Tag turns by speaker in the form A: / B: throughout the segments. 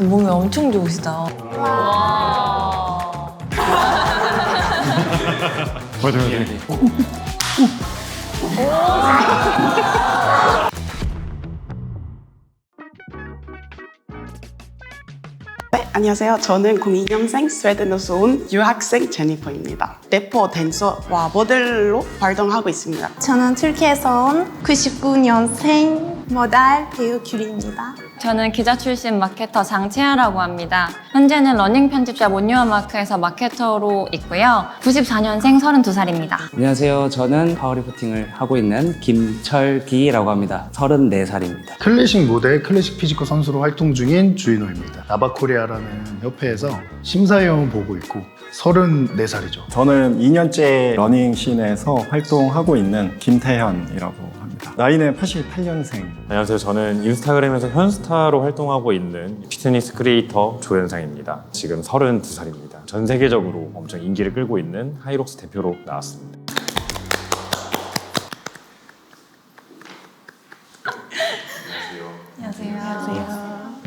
A: 몸이 엄청 좋으시다.
B: 맞아요.
C: 네, 안녕하세요. 저는 02년생 스웨덴에서 온 유학생 제니퍼입니다. 래퍼, 댄서와 모델로 활동하고 있습니다.
D: 저는 튀르키예에서 온 99년생 모델 배우 규리입니다.
E: 저는 기자 출신 마케터 장채아라고 합니다. 현재는 러닝 편집자 몬유어마크에서 마케터로 있고요. 94년생 32살입니다.
F: 안녕하세요. 저는 파워리프팅을 하고 있는 김철기라고 합니다. 34살입니다.
B: 클래식 모델, 클래식 피지컬 선수로 활동 중인 주인호입니다. 나바코리아라는 협회에서 심사위원 보고 있고 34살이죠.
G: 저는 2년째 러닝 씬에서 활동하고 있는 김태현이라고 합니다. 나이는 88년생.
H: 안녕하세요. 저는 인스타그램에서 현스타로 활동하고 있는 피트니스 크리에이터 조현상입니다. 지금 32살입니다. 전 세계적으로 엄청 인기를 끌고 있는 하이록스 대표로 나왔습니다.
E: 안녕하세요.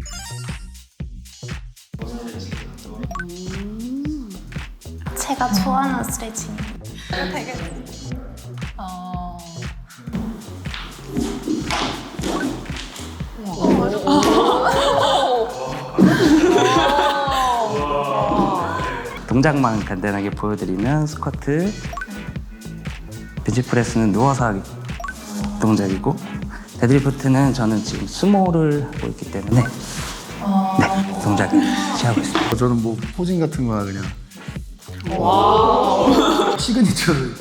D: 제가 좋아하는 스트레칭.
F: 동작만 간단하게 보여드리면 스쿼트, 벤치프레스는 누워서 하기 동작이고 데드리프트는 저는 지금 수모를 하고 있기 때문에 네, 동작을 취하고 있습니다.
B: 저는 뭐 포징 같은 거나 그냥 시그니처를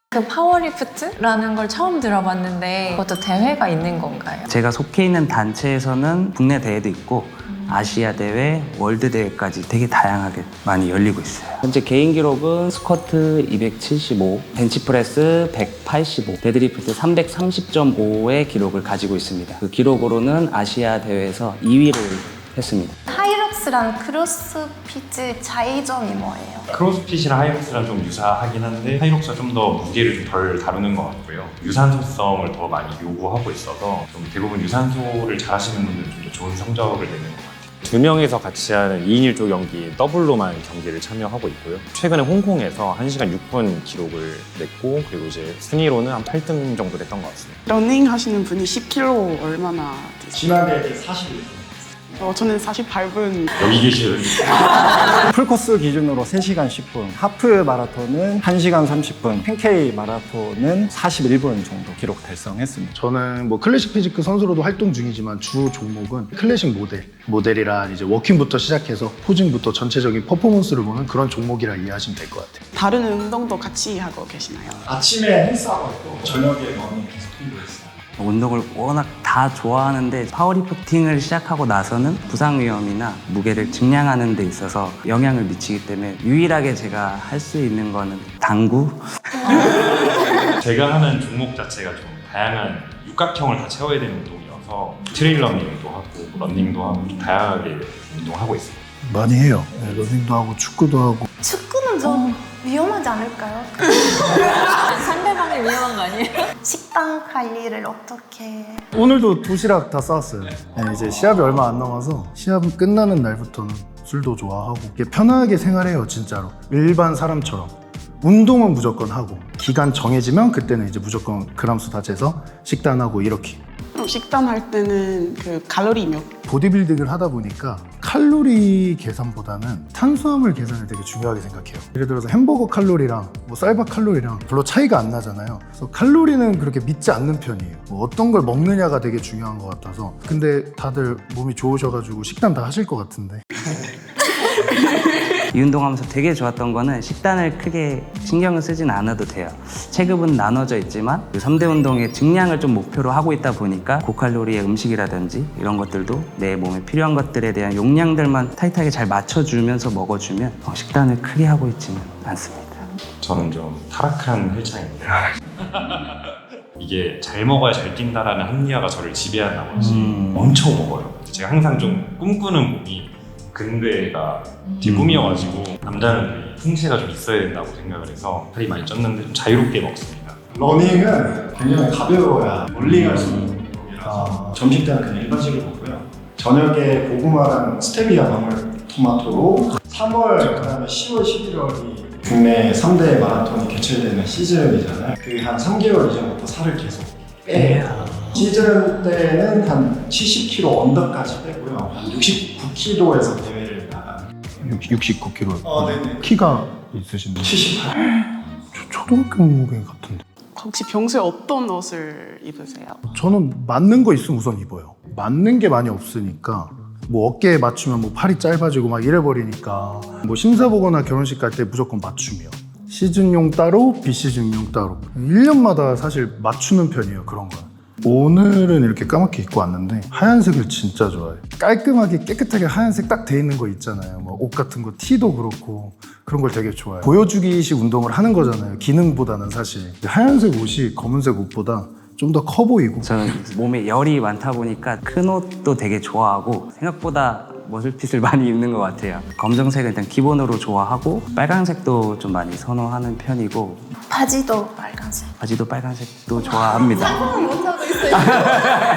A: 그 파워리프트라는 걸 처음 들어봤는데 그것도 대회가 있는 건가요?
F: 제가 속해 있는 단체에서는 국내 대회도 있고 아시아 대회, 월드 대회까지 되게 다양하게 많이 열리고 있어요. 현재 개인 기록은 스쿼트 275, 벤치프레스 185, 데드리프트 330.5의 기록을 가지고 있습니다. 그 기록으로는 아시아 대회에서 2위를 했습니다.
D: 하이록스랑 크로스핏 차이점이 뭐예요?
H: 크로스핏이랑 하이록스랑 좀 유사하긴 한데 하이록스가 좀 더 무게를 좀 덜 다루는 것 같고요. 유산소성을 더 많이 요구하고 있어서 좀 대부분 유산소를 잘 하시는 분들은 좀 더 좋은 성적을 내는 것 같아요. 두 명이서 같이 하는 2인 1조 경기 더블로만 경기를 참여하고 있고요. 최근에 홍콩에서 1시간 6분 기록을 냈고 그리고 이제 순위로는 한 8등 정도 됐던 것 같습니다.
C: 러닝 하시는 분이 10km 얼마나 되세요?
G: 지난해 41분.
C: 저는 48분.
H: 여기 계시는
G: 풀코스 기준으로 3시간 10분, 하프 마라톤은 1시간 30분, 10K 마라톤은 41분 정도 기록 달성했습니다.
B: 저는 뭐 클래식 피지컬 선수로도 활동 중이지만 주 종목은 클래식 모델이란 이제 워킹부터 시작해서 포징부터 전체적인 퍼포먼스를 보는 그런 종목이라 이해하시면 될 것 같아요.
C: 다른 운동도 같이 하고 계시나요?
G: 아침에 헬스하고 있고 저녁에 러닝 계속 뛰고 있어요.
F: 운동을 워낙 다 좋아하는데 파워리프팅을 시작하고 나서는 부상 위험이나 무게를 증량하는 데 있어서 영향을 미치기 때문에 유일하게 제가 할 수 있는 거는 당구?
H: 제가 하는 종목 자체가 좀 다양한 육각형을 다 채워야 되는 운동이어서 트레일 러닝도 하고 러닝도 하고 좀 다양하게 운동하고 있습니다.
B: 많이 해요. 네, 러닝도 하고 축구도 하고.
D: 축구는 좀 위험하지 않을까요?
A: 상대방이 위험한 거 아니에요?
D: 식단 관리를 어떻게?
B: 오늘도 도시락 다 싸왔어요. 네, 이제 시합이 얼마 안 남아서 시합 끝나는 날부터는 술도 좋아하고 이게 편하게 생활해요. 진짜로 일반 사람처럼. 운동은 무조건 하고 기간 정해지면 그때는 이제 무조건 그람수 다 재서 식단하고 이렇게.
C: 식단할 때는 그 칼로리 몇?
B: 보디빌딩을 하다 보니까 칼로리 계산보다는 탄수화물 계산을 되게 중요하게 생각해요. 예를 들어서 햄버거 칼로리랑 뭐 쌀밥 칼로리랑 별로 차이가 안 나잖아요. 그래서 칼로리는 그렇게 믿지 않는 편이에요. 뭐 어떤 걸 먹느냐가 되게 중요한 것 같아서. 근데 다들 몸이 좋으셔가지고 식단 다 하실 것 같은데.
F: 이 운동하면서 되게 좋았던 거는 식단을 크게 신경을 쓰진 않아도 돼요. 체급은 나눠져 있지만 그 3대 운동의 증량을 좀 목표로 하고 있다 보니까 고칼로리의 음식이라든지 이런 것들도 내 몸에 필요한 것들에 대한 용량들만 타이트하게 잘 맞춰주면서 먹어주면 식단을 크게 하고 있지는 않습니다.
H: 저는 좀 타락한 헬창입니다. 이게 잘 먹어야 잘 뛴다라는 합리화가 저를 지배한 나머지 엄청 먹어요. 제가 항상 좀 꿈꾸는 몸이 근대가 제 꿈이어가지고 남자는 풍채가 좀 있어야 된다고 생각을 해서 살이 많이 쪘는데 좀 자유롭게 먹습니다.
G: 러닝은 굉장히 가벼워야 멀리 갈 수 있는 운동이라 점심 때는 그냥 일반식을 먹고요. 저녁에 고구마랑 스테비아 방울토마토로 3월, 그다음에 10월, 11월이 국내 3대 마라톤이 개최되는 시즌이잖아요. 그 한 3개월 이전부터 살을 계속 빼요. 시즌 때는 한 70kg 언더까지 빼고요. 한 69kg에서 대회를 나가는.
B: 69kg.
G: 네네.
B: 키가 있으신데
G: 78.
B: 초등학교 몸무게 같은데.
C: 혹시 평소에 어떤 옷을 입으세요?
B: 저는 맞는 거 있으면 우선 입어요. 맞는 게 많이 없으니까 뭐 어깨에 맞추면 뭐 팔이 짧아지고 막 이래 버리니까 뭐 심사 보거나 결혼식 갈 때 무조건 맞춤이요. 시즌용 따로, 비시즌용 따로. 1년마다 사실 맞추는 편이에요, 그런 거. 오늘은 이렇게 까맣게 입고 왔는데 하얀색을 진짜 좋아해요. 깔끔하게 깨끗하게 하얀색 딱 돼 있는 거 있잖아요. 뭐 옷 같은 거, 티도 그렇고 그런 걸 되게 좋아해요. 보여주기식 운동을 하는 거잖아요. 기능보다는 사실. 하얀색 옷이 검은색 옷보다 좀 더 커 보이고.
F: 저는 몸에 열이 많다 보니까 큰 옷도 되게 좋아하고 생각보다 머슬핏을 많이 입는 것 같아요. 검정색은 일단 기본으로 좋아하고 빨간색도 좀 많이 선호하는 편이고
D: 바지도 빨간색.
F: 바지도 빨간색도 좋아합니다.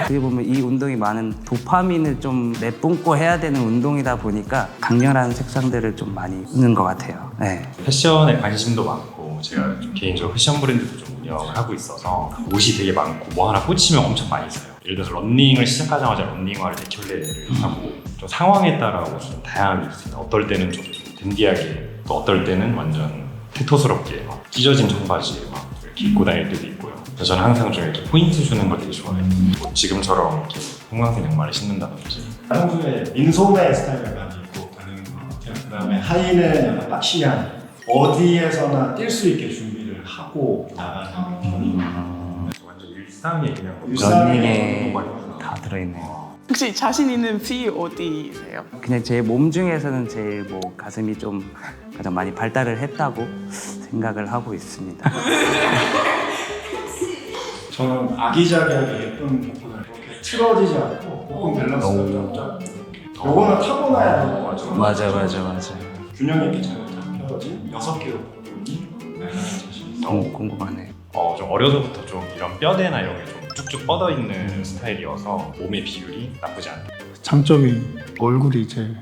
F: 어떻게 보면 이 운동이 많은 도파민을 좀 내뿜고 해야 되는 운동이다 보니까 강렬한 색상들을 좀 많이 입는 것 같아요. 네.
H: 패션에 관심도 많고 제가 좀 개인적으로 패션 브랜드도 좀 운영을 하고 있어서 옷이 되게 많고 뭐 하나 꽂히면 엄청 많이 사요. 예를 들어서 런닝을 시작하자마자 런닝화를 4켤레를 사고 좀 상황에 따라 옷을 좀 다양하게 입을 수 있는, 어떨 때는 좀 댄디하게 또 어떨 때는 완전 테토스럽게 막 찢어진 청바지에 막 이렇게 입고 다닐 때도 있고요. 그래서 저는 항상 좀 이렇게 포인트 주는 걸 되게 좋아해요. 뭐 지금처럼 이렇게 형광색 양말을 신는다든지.
G: 평소에 민소매 스타일을 많이 입고 다니는 것 같아요. 그 다음에 하의는 약간 박시한 어디에서나 뛸 수 있게 준비를 하고 나가는 편이에요.
H: 완전 일상에 그냥
F: 런닝에 다 들어있네요.
C: 혹시 자신 있는 비 어디세요?
F: 그냥 제 몸 중에서는 제일 뭐 가슴이 좀 가장 많이 발달을 했다고 생각을 하고 있습니다.
G: 저는 아기자기하게 예쁜 복근을 이렇게 틀어지지 않고 복근 밸런스가 쫙쫙. 요거는 타고나야 되는 거죠.
F: 맞아.
G: 균형 있게 잘 잡혀진 6개의 복근이 나가는 자신이 있어요.
F: 너무 궁금하네.
H: 좀 어려서부터 좀 이런 뼈대나 이런 게 좀 쭉쭉 뻗어 있는 스타일이어서 몸의 비율이 나쁘지 않다.
B: 장점이 얼굴이 제일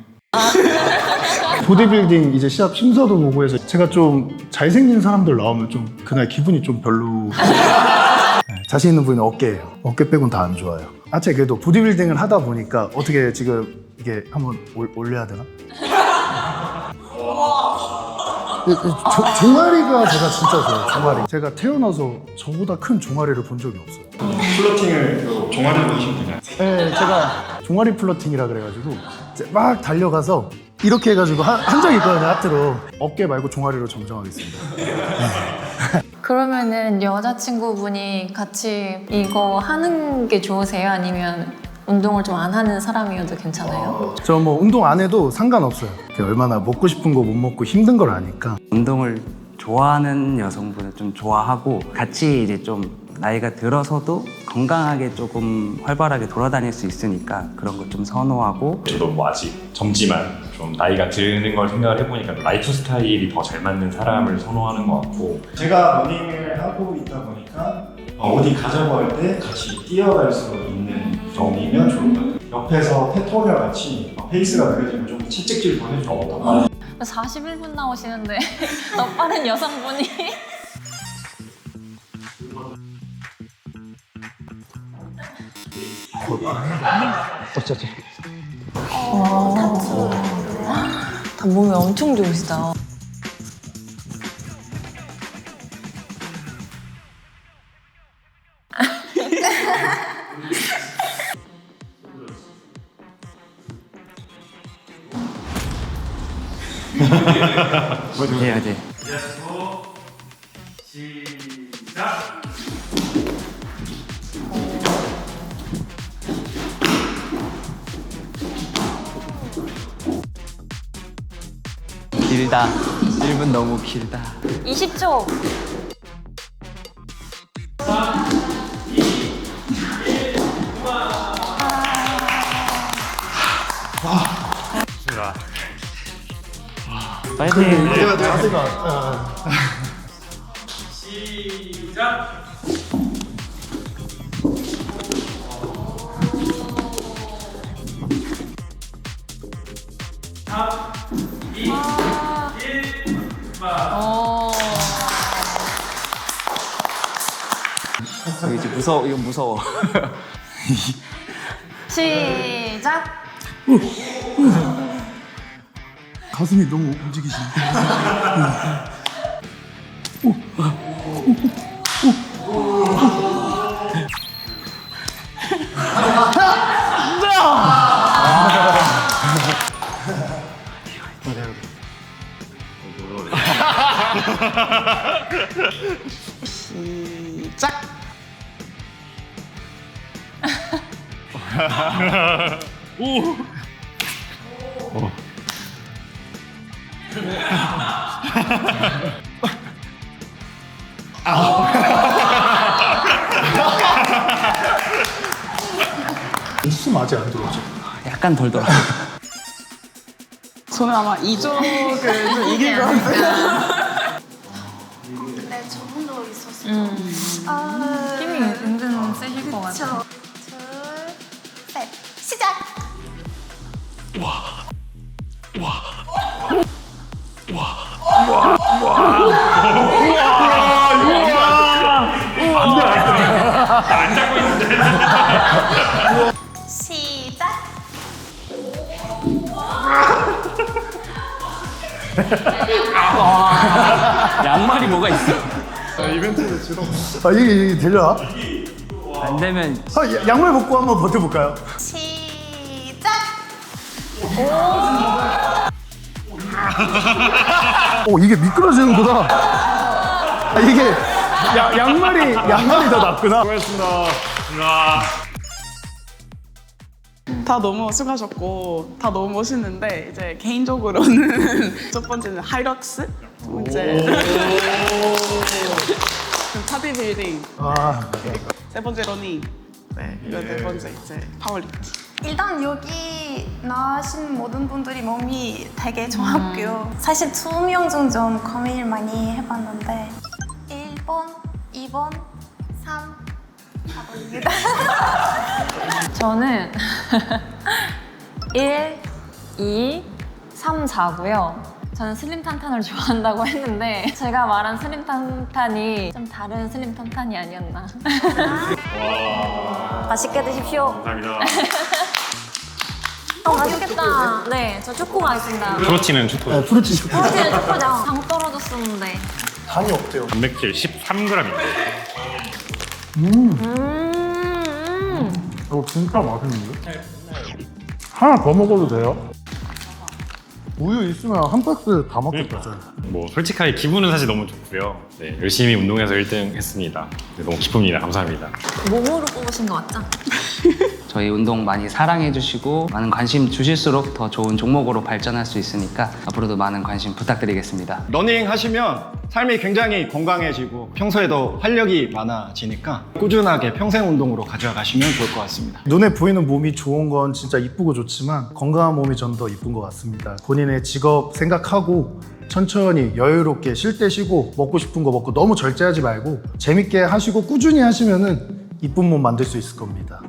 B: 보디빌딩 이제 시합 심사도 보고 해서 제가 좀 잘생긴 사람들 나오면 좀 그날 기분이 좀 별로. 네, 자신 있는 부위는 어깨예요. 어깨 빼곤 다 안 좋아요. 하체 그래도 보디빌딩을 하다 보니까 어떻게 지금 이게 한번 올려야 되나? 종아리가 제가 진짜 좋아요. 종아리. 제가 태어나서 저보다 큰 종아리를 본 적이 없어요.
G: 플러팅을 종아리로 하시면 되나요?
B: 네, 제가 종아리 플러팅이라 그래가지고 이제 막 달려가서 이렇게 해가지고 한 적이 있거든요. 하트로. 어깨 말고 종아리로 정정하겠습니다.
E: 그러면은 여자친구분이 같이 이거 하는 게 좋으세요? 아니면 운동을 좀 안 하는 사람이어도 괜찮아요?
B: 저 뭐 운동 안 해도 상관없어요. 얼마나 먹고 싶은 거 못 먹고 힘든 걸 아니까.
F: 운동을 좋아하는 여성분을 좀 좋아하고 같이 이제 좀 나이가 들어서도 건강하게 조금 활발하게 돌아다닐 수 있으니까 그런 거 좀 선호하고.
H: 저도 뭐 아직 젊지만 좀 나이가 드는 걸 생각을 해보니까 라이프 스타일이 더 잘 맞는 사람을 선호하는 것 같고.
G: 제가 러닝을 하고 있다 보니까 어디 가자고 할 때 같이 뛰어갈 수 있는 정도면 좋을 것 같아요. 옆에서 페토리아 같이 페이스가 느려지면 좀 채찍질 보내주고 더 많이.
E: 41분 나오시는데 더 빠른 여성분이 다 몸이 엄청 좋으시다.
F: 해야 돼. 길다. 1분 너무 길다.
E: 20초.
F: 파이팅!
B: 내가 자세가.
H: 시작!
F: 무서워, 이거 무서워.
E: 시작.
B: 가슴이 너무 움직이시는데.
C: 시작.
B: 숨 아직 안 들어오죠?
F: 약간 덜 돌아.
C: 저는 아마 이쪽을 좀 이길 것 같아요.
D: 근데 저분도 있었어요.
E: 힘이 은근 세실 것 같아요.
D: 둘, 셋, 시작!
H: 안 잡고 있는데.
D: 시작!
F: 양말이 뭐가 있어?
B: 아, 이게 되려나?
F: 안 되면
B: 양말 벗고 한번 버텨볼까요?
D: 시작!
B: 오, 이게 미끄러지는구나. 아, 이게 양말이 더 낫구나.
C: 다 너무 수고하셨고 다 너무 멋있는데 이제 개인적으로는 첫 번째는 하이럭스, 두 번째 파디 빌딩,
B: 아,
C: 세 번째 러닝, 네, 이거 네 번째 이제 파워리프팅.
D: 일단 여기 나와신 모든 분들이 몸이 되게 좋았고요. 사실 2명 중 좀 고민을 많이 해봤는데 1번, 2번, 3, 4번입니다.
E: 저는 1, 2, 3, 4고요. 저는 슬림 탄탄을 좋아한다고 했는데 제가 말한 슬림 탄탄이 좀 다른 슬림 탄탄이 아니었나. 맛있게 드십시오.
H: 감사합니다.
E: 맛있겠다. 네, 저 초코 맛있습니다.
H: 프로틴은 초코.
B: 네, 프루치 슈퍼.
E: 프로틴은 초코죠. 당 떨어졌었는데.
B: 당이 없대요.
H: 단백질 13g인데.
B: 이거 진짜 맛있는데? 하나 더 먹어도 돼요? 우유 있으면 한 박스 다 먹겠다.
H: 뭐 솔직하게 기분은 사실 너무 좋고요. 네, 열심히 운동해서 1등 했습니다. 네, 너무 기쁩니다. 감사합니다.
E: 몸으로 뽑으신 거 맞죠?
F: 저희 운동 많이 사랑해 주시고 많은 관심 주실수록 더 좋은 종목으로 발전할 수 있으니까 앞으로도 많은 관심 부탁드리겠습니다.
G: 러닝 하시면 삶이 굉장히 건강해지고 평소에도 활력이 많아지니까 꾸준하게 평생 운동으로 가져가시면 좋을 것 같습니다.
B: 눈에 보이는 몸이 좋은 건 진짜 이쁘고 좋지만 건강한 몸이 전 더 이쁜 것 같습니다. 본인의 직업 생각하고 천천히 여유롭게 쉴 때 쉬고 먹고 싶은 거 먹고 너무 절제하지 말고 재밌게 하시고 꾸준히 하시면은 이쁜 몸 만들 수 있을 겁니다.